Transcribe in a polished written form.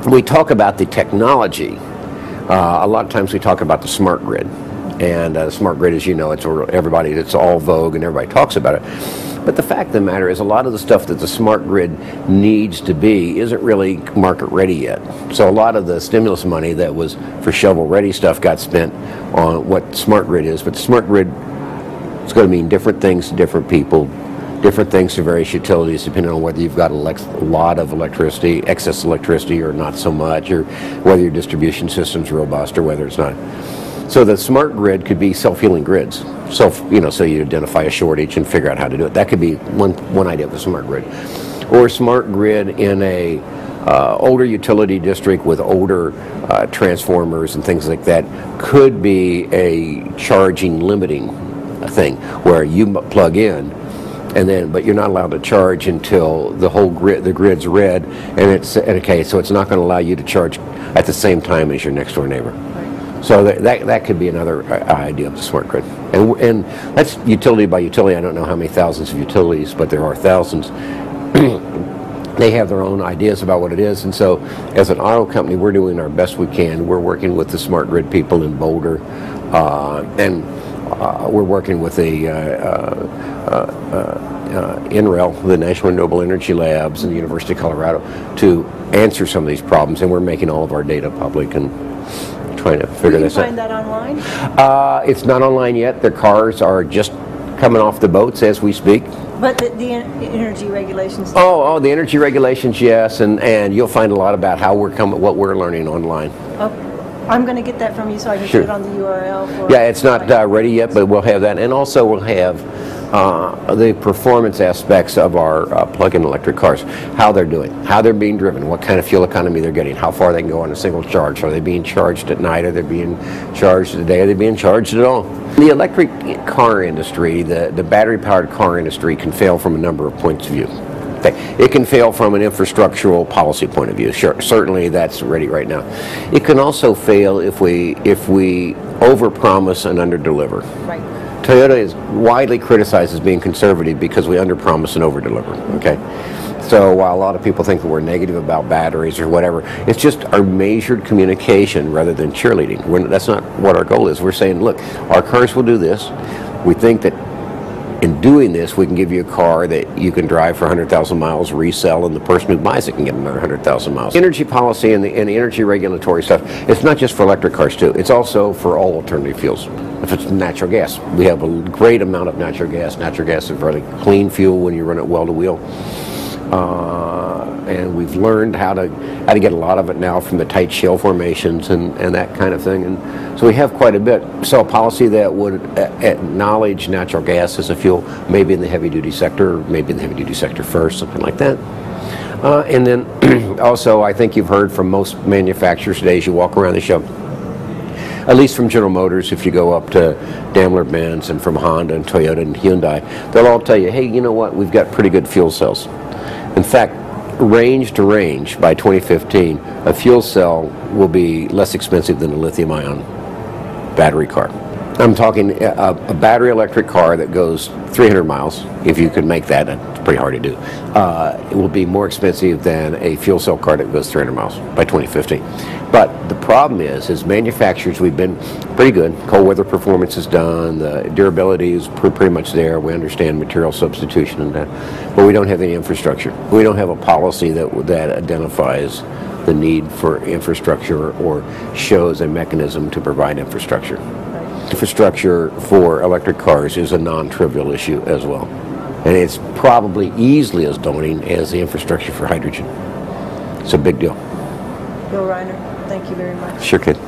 we talk about the technology. A lot of times we talk about the smart grid. And the smart grid, as you know, it's all vogue and everybody talks about it. But the fact of the matter is a lot of the stuff that the smart grid needs to be isn't really market ready yet. So a lot of the stimulus money that was for shovel ready stuff got spent on what smart grid is. But the smart grid is going to mean different things to different people, different things to various utilities, depending on whether you've got a lot of electricity, excess electricity, or not so much, or whether your distribution system's robust or whether it's not. So the smart grid could be self-healing grids. So you identify a shortage and figure out how to do it. That could be one idea of the smart grid. Or a smart grid in a older utility district with older transformers and things like that could be a charging limiting thing where you plug in but you're not allowed to charge until the grid's red, and okay, so it's not going to allow you to charge at the same time as your next door neighbor. So that could be another idea of the smart grid. And that's utility by utility. I don't know how many thousands of utilities, but there are thousands. They have their own ideas about what it is. And so as an auto company, we're doing our best we can. We're working with the smart grid people in Boulder. And we're working with the NREL, the National Renewable Energy Labs, and the University of Colorado to answer some of these problems. And we're making all of our data public and trying to figure this out. Can you find that online? It's not online yet. Their cars are just coming off the boats as we speak. But the energy regulations. Oh, the energy regulations, yes, and you'll find a lot about what we're learning online. Okay. I'm going to get that from you so I can put it on the URL. Yeah, it's not ready yet, but we'll have that, and also we'll have the performance aspects of our plug-in electric cars, how they're doing, how they're being driven, what kind of fuel economy they're getting, how far they can go on a single charge. Are they being charged at night? Are they being charged at the day? Are they being charged at all? The electric car industry, the battery-powered car industry can fail from a number of points of view. It can fail from an infrastructural policy point of view. Sure, certainly that's ready right now. It can also fail if we overpromise and underdeliver. Right. Toyota is widely criticized as being conservative because we underpromise and overdeliver. Okay. So while a lot of people think that we're negative about batteries or whatever, it's just our measured communication rather than cheerleading. That's not what our goal is. We're saying, look, our cars will do this. We think that in doing this, we can give you a car that you can drive for 100,000 miles, resell, and the person who buys it can get another 100,000 miles. Energy policy and the energy regulatory stuff, it's not just for electric cars too. It's also for all alternative fuels. If it's natural gas, we have a great amount of natural gas. Natural gas is a very clean fuel when you run it well to wheel. And we've learned how to get a lot of it now from the tight shale formations and that kind of thing. And so we have quite a bit. So a policy that would acknowledge natural gas as a fuel, maybe in the heavy-duty sector, maybe in the heavy-duty sector first, something like that. And then also, I think you've heard from most manufacturers today as you walk around the show, at least from General Motors, if you go up to Daimler-Benz, and from Honda and Toyota and Hyundai, they'll all tell you, hey, you know what, we've got pretty good fuel cells. In fact, range to range by 2015, a fuel cell will be less expensive than a lithium-ion battery car. I'm talking a battery electric car that goes 300 miles, if you can make that. It's pretty hard to do. It will be more expensive than a fuel cell car that goes 300 miles by 2015. But the problem is manufacturers, we've been pretty good. Cold weather performance is done. The durability is pretty much there. We understand material substitution and that. But we don't have any infrastructure. We don't have a policy that identifies the need for infrastructure or shows a mechanism to provide infrastructure. Infrastructure for electric cars is a non-trivial issue as well. And it's probably easily as daunting as the infrastructure for hydrogen. It's a big deal. Bill Reinert, thank you very much. Sure, kid.